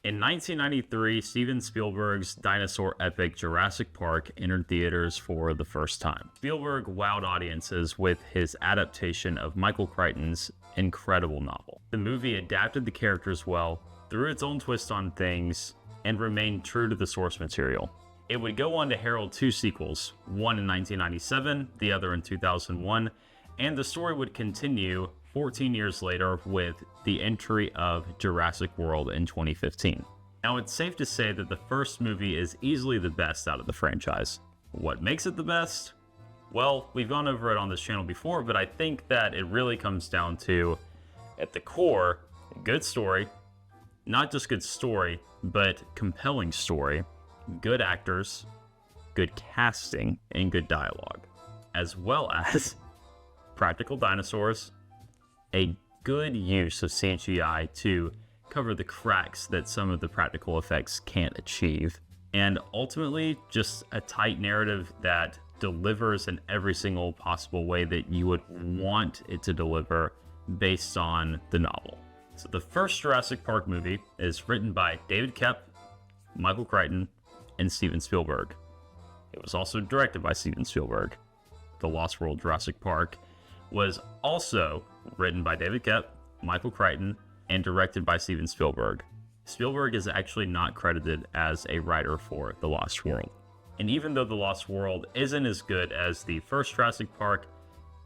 In 1993, Steven Spielberg's dinosaur epic Jurassic Park entered theaters for the first time. Spielberg wowed audiences with his adaptation of Michael Crichton's incredible novel. The movie adapted the characters well, threw its own twist on things, and remained true to the source material. It would go on to herald two sequels, one in 1997, the other in 2001, and the story would continue 14 years later with the entry of Jurassic World in 2015. Now, it's safe to say that the first movie is easily the best out of the franchise. What makes it the best? Well, we've gone over it on this channel before, but I think that it really comes down to, at the core, good story. Not just good story, but compelling story, good actors, good casting, and good dialogue, as well as practical dinosaurs, a good use of CGI to cover the cracks that some of the practical effects can't achieve, and ultimately just a tight narrative that delivers in every single possible way that you would want it to deliver based on the novel. So the first Jurassic Park movie is written by David Koepp, Michael Crichton, and Steven Spielberg. It was also directed by Steven Spielberg. The Lost World Jurassic Park was also written by David Koepp, Michael Crichton, and directed by Steven Spielberg. Spielberg is actually not credited as a writer for The Lost World. And even though The Lost World isn't as good as the first Jurassic Park,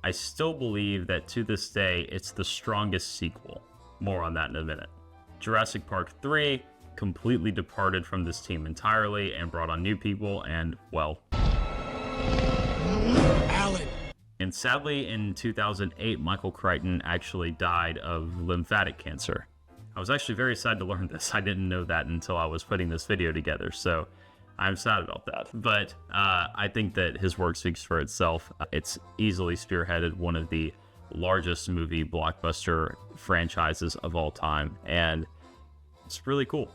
I still believe that to this day, it's the strongest sequel. More on that in a minute. Jurassic Park 3 completely departed from this team entirely and brought on new people, and, well, Alan. And sadly, in 2008, Michael Crichton actually died of lymphatic cancer. I was actually very sad to learn this. I didn't know that until I was putting this video together, so I'm sad about that. But I think that his work speaks for itself. It's easily spearheaded one of the largest movie blockbuster franchises of all time, and it's really cool.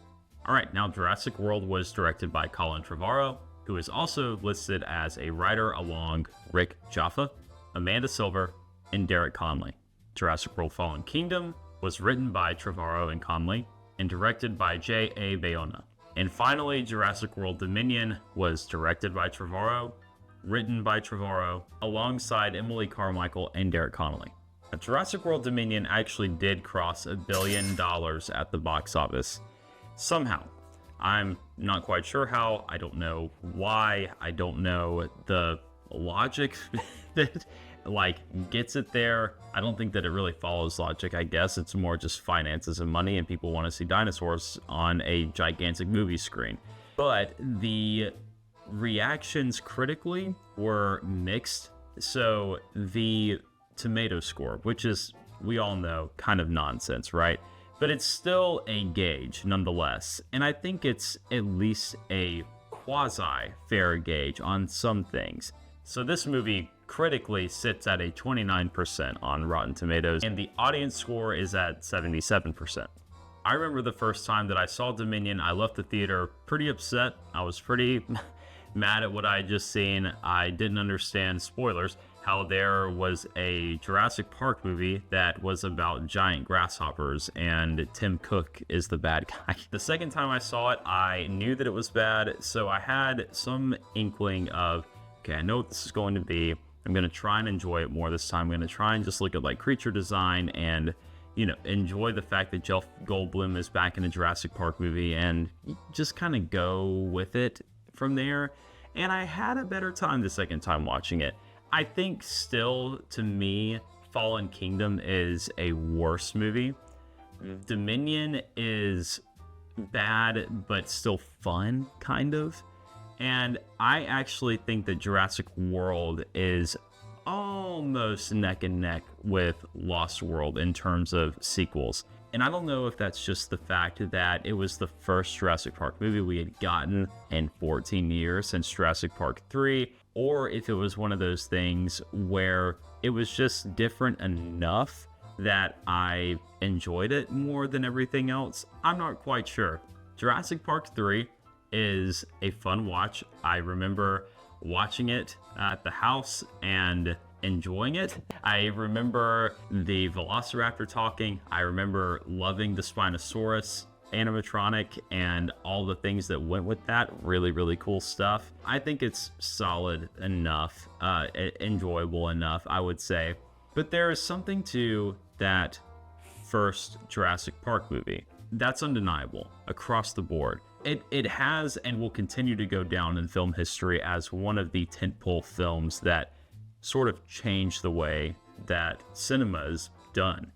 All right, now Jurassic World was directed by Colin Trevorrow, who is also listed as a writer along Rick Jaffa, Amanda Silver, and Derek Conley. Jurassic World Fallen Kingdom was written by Trevorrow and Conley and directed by J.A. Bayona. And finally, Jurassic World Dominion was directed by Trevorrow, written by Trevorrow, alongside Emily Carmichael and Derek Connolly. Now, Jurassic World Dominion actually did cross $1 billion at the box office. Somehow. I'm not quite sure how. I don't know why. I don't know the logic that gets it there. I don't think that it really follows logic. I guess it's more just finances and money, and people want to see dinosaurs on a gigantic movie screen. But the reactions critically were mixed. So the tomato score, which is, we all know, kind of nonsense, right? But it's still a gauge nonetheless. And I think it's at least a quasi-fair gauge on some things. So this movie critically sits at a 29% on Rotten Tomatoes, and the audience score is at 77%. I remember the first time that I saw Dominion, I left the theater pretty upset. I was pretty mad at what I had just seen. I didn't understand, spoilers, how there was a Jurassic Park movie that was about giant grasshoppers and Tim Cook is the bad guy. The second time I saw it, I knew that it was bad, so I had some inkling of, okay, I know what this is going to be. I'm going to try and enjoy it more this time. I'm going to try and just look at creature design and, enjoy the fact that Jeff Goldblum is back in a Jurassic Park movie and just kind of go with it from there. And I had a better time the second time watching it. I think still, to me, Fallen Kingdom is a worse movie. Dominion is bad, but still fun, kind of. And I actually think that Jurassic World is almost neck and neck with Lost World in terms of sequels. And I don't know if that's just the fact that it was the first Jurassic Park movie we had gotten in 14 years since Jurassic Park 3, or if it was one of those things where it was just different enough that I enjoyed it more than everything else. I'm not quite sure. Jurassic Park 3 is a fun watch. I remember watching it at the house and enjoying it. I remember the Velociraptor talking. I remember loving the Spinosaurus. animatronic and all the things that went with that, really, really cool stuff. I think it's solid enough, enjoyable enough, I would say. But there is something to that first Jurassic Park movie. That's undeniable across the board. It has and will continue to go down in film history as one of the tentpole films that sort of changed the way that cinema is done.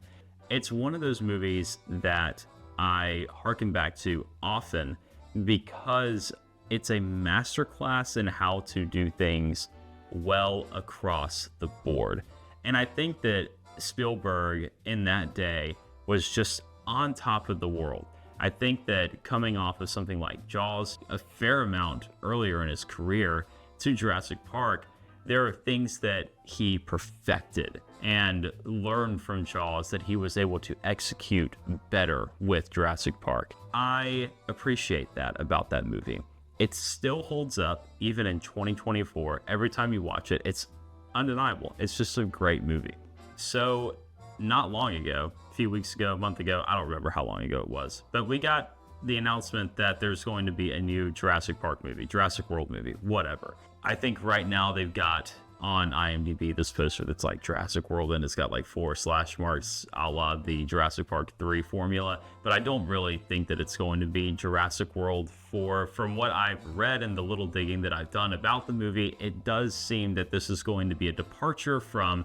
It's one of those movies that I harken back to often because it's a masterclass in how to do things well across the board. And I think that Spielberg in that day was just on top of the world. I think that coming off of something like Jaws, a fair amount earlier in his career, to Jurassic Park, there are things that he perfected and learned from Jaws that he was able to execute better with Jurassic Park. I appreciate that about that movie. It still holds up even in 2024. Every time you watch it, it's undeniable. It's just a great movie. So not long ago, a few weeks ago, a month ago, I don't remember how long ago it was, but we got the announcement that there's going to be a new Jurassic Park movie, Jurassic World movie, whatever. I think right now they've got on IMDb this poster that's like Jurassic World, and it's got like 4 slash marks a la the Jurassic Park 3 formula, but I don't really think that it's going to be Jurassic World 4. From what I've read and the little digging that I've done about the movie, it does seem that this is going to be a departure from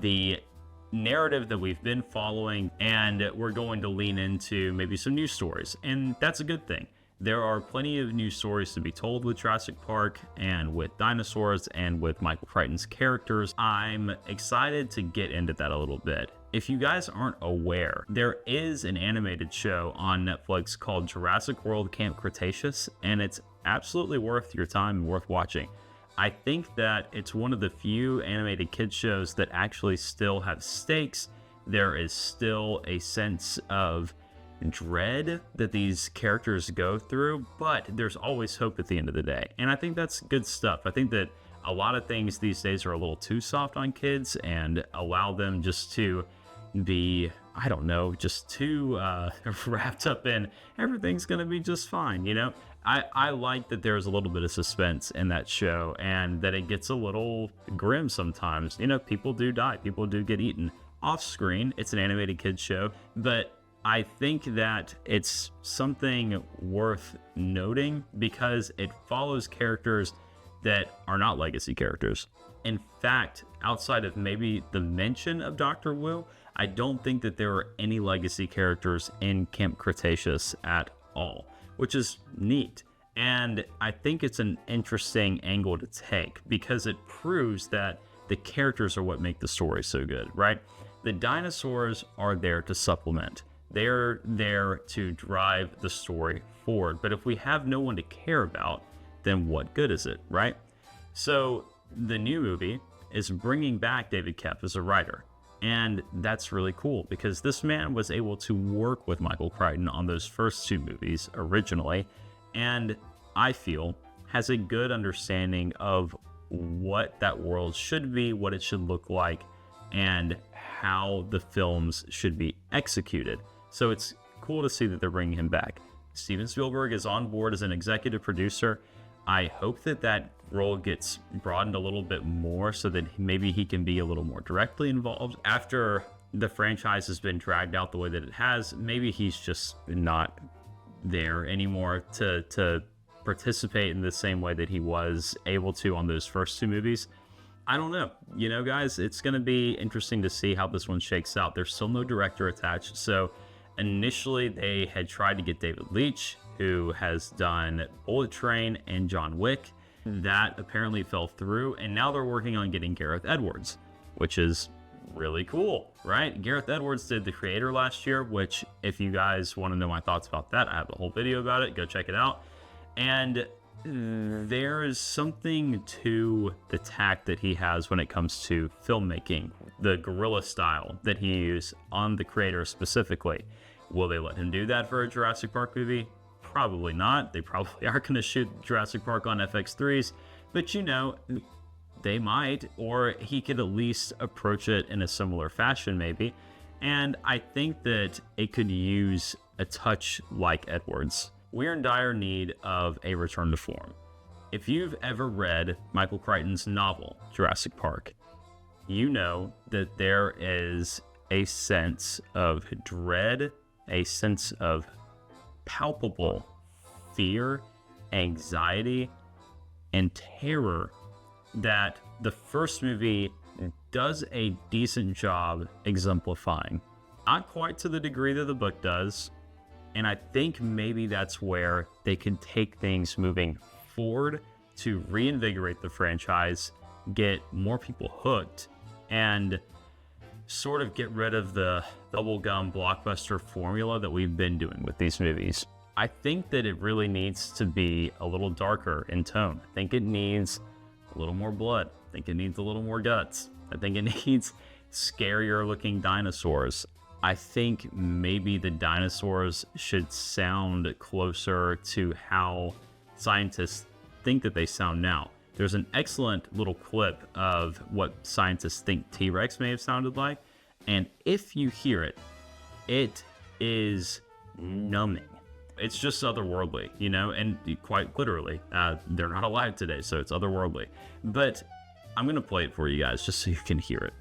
the narrative that we've been following, and we're going to lean into maybe some new stories, and that's a good thing. There are plenty of new stories to be told with Jurassic Park and with dinosaurs and with Michael Crichton's characters. I'm excited to get into that a little bit. If you guys aren't aware, there is an animated show on Netflix called Jurassic World Camp Cretaceous, and it's absolutely worth your time and worth watching. I think that it's one of the few animated kids shows that actually still have stakes. There is still a sense of dread that these characters go through, but there's always hope at the end of the day. And I think that's good stuff. I think that a lot of things these days are a little too soft on kids and allow them just to be, I don't know, just too wrapped up in everything's gonna be just fine, you know? I like that there's a little bit of suspense in that show and that it gets a little grim sometimes. You know, people do die, people do get eaten off screen. It's an animated kids show, but I think that it's something worth noting because it follows characters that are not legacy characters. In fact, outside of maybe the mention of Dr. Wu, I don't think that there are any legacy characters in Camp Cretaceous at all, which is neat. And I think it's an interesting angle to take because it proves that the characters are what make the story so good, right? The dinosaurs are there to supplement. They're there to drive the story forward. But if we have no one to care about, then what good is it, right? So the new movie is bringing back David Koepp as a writer. And that's really cool because this man was able to work with Michael Crichton on those first 2 movies originally, and I feel has a good understanding of what that world should be, what it should look like, and how the films should be executed. So it's cool to see that they're bringing him back. Steven Spielberg is on board as an executive producer. I hope that that role gets broadened a little bit more so that maybe he can be a little more directly involved. After the franchise has been dragged out the way that it has, maybe he's just not there anymore to participate in the same way that he was able to on those first 2 movies. I don't know. You know, guys, it's going to be interesting to see how this one shakes out. There's still no director attached. So initially they had tried to get David Leitch, who has done Bullet Train and John Wick. That apparently fell through, and now they're working on getting Gareth Edwards, which is really cool, right? Gareth Edwards did The Creator last year, which if you guys want to know my thoughts about that, I have a whole video about it. Go check it out. And there is something to the tact that he has when it comes to filmmaking, the guerrilla style that he used on The Creator specifically. Will they let him do that for a Jurassic Park movie? Probably not. They probably are going to shoot Jurassic Park on FX3s, but you know, they might, or he could at least approach it in a similar fashion maybe. And I think that it could use a touch like Edwards. We're in dire need of a return to form. If you've ever read Michael Crichton's novel, Jurassic Park, you know that there is a sense of dread, a sense of palpable fear, anxiety, and terror that the first movie does a decent job exemplifying. Not quite to the degree that the book does, and I think maybe that's where they can take things moving forward to reinvigorate the franchise, get more people hooked, and sort of get rid of the bubblegum blockbuster formula that we've been doing with these movies. I think that it really needs to be a little darker in tone. I think it needs a little more blood. I think it needs a little more guts. I think it needs scarier looking dinosaurs. I think maybe the dinosaurs should sound closer to how scientists think that they sound now. There's an excellent little clip of what scientists think T-Rex may have sounded like, and if you hear it, it is numbing. It's just otherworldly, you know, and quite literally, they're not alive today, so it's otherworldly. But I'm gonna play it for you guys just so you can hear it.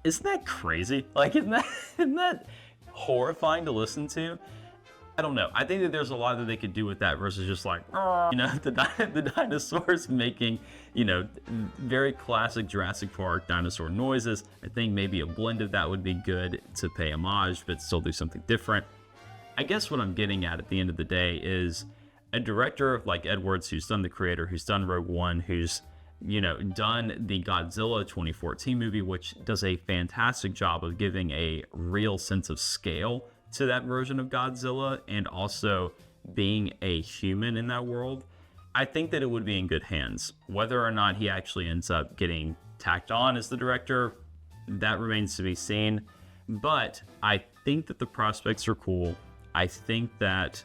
Isn't that crazy? Like, isn't that horrifying to listen to? I don't know. I think that there's a lot that they could do with that versus just like, you know, the dinosaurs making, you know, very classic Jurassic Park dinosaur noises. I think maybe a blend of that would be good to pay homage, but still do something different. I guess what I'm getting at the end of the day is a director like Edwards, who's done The Creator, who's done Rogue One, who's, you know, done the Godzilla 2014 movie, which does a fantastic job of giving a real sense of scale to that version of Godzilla and also being a human in that world. I think that it would be in good hands. Whether or not he actually ends up getting tacked on as the director, that remains to be seen. But I think that the prospects are cool. I think that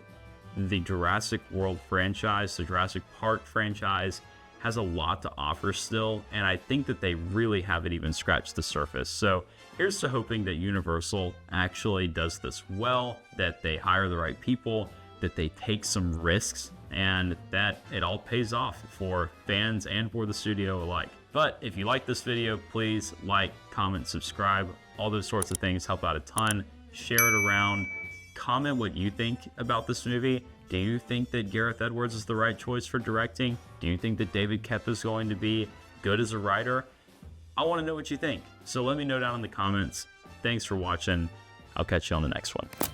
the Jurassic World franchise, the Jurassic Park franchise, has a lot to offer still, and I think that they really haven't even scratched the surface. So here's to hoping that Universal actually does this well, that they hire the right people, that they take some risks, and that it all pays off for fans and for the studio alike. But if you like this video, please like, comment, subscribe. All those sorts of things help out a ton. Share it around. Comment what you think about this movie. Do you think that Gareth Edwards is the right choice for directing? Do you think that David Koepp is going to be good as a writer? I want to know what you think. So let me know down in the comments. Thanks for watching. I'll catch you on the next one.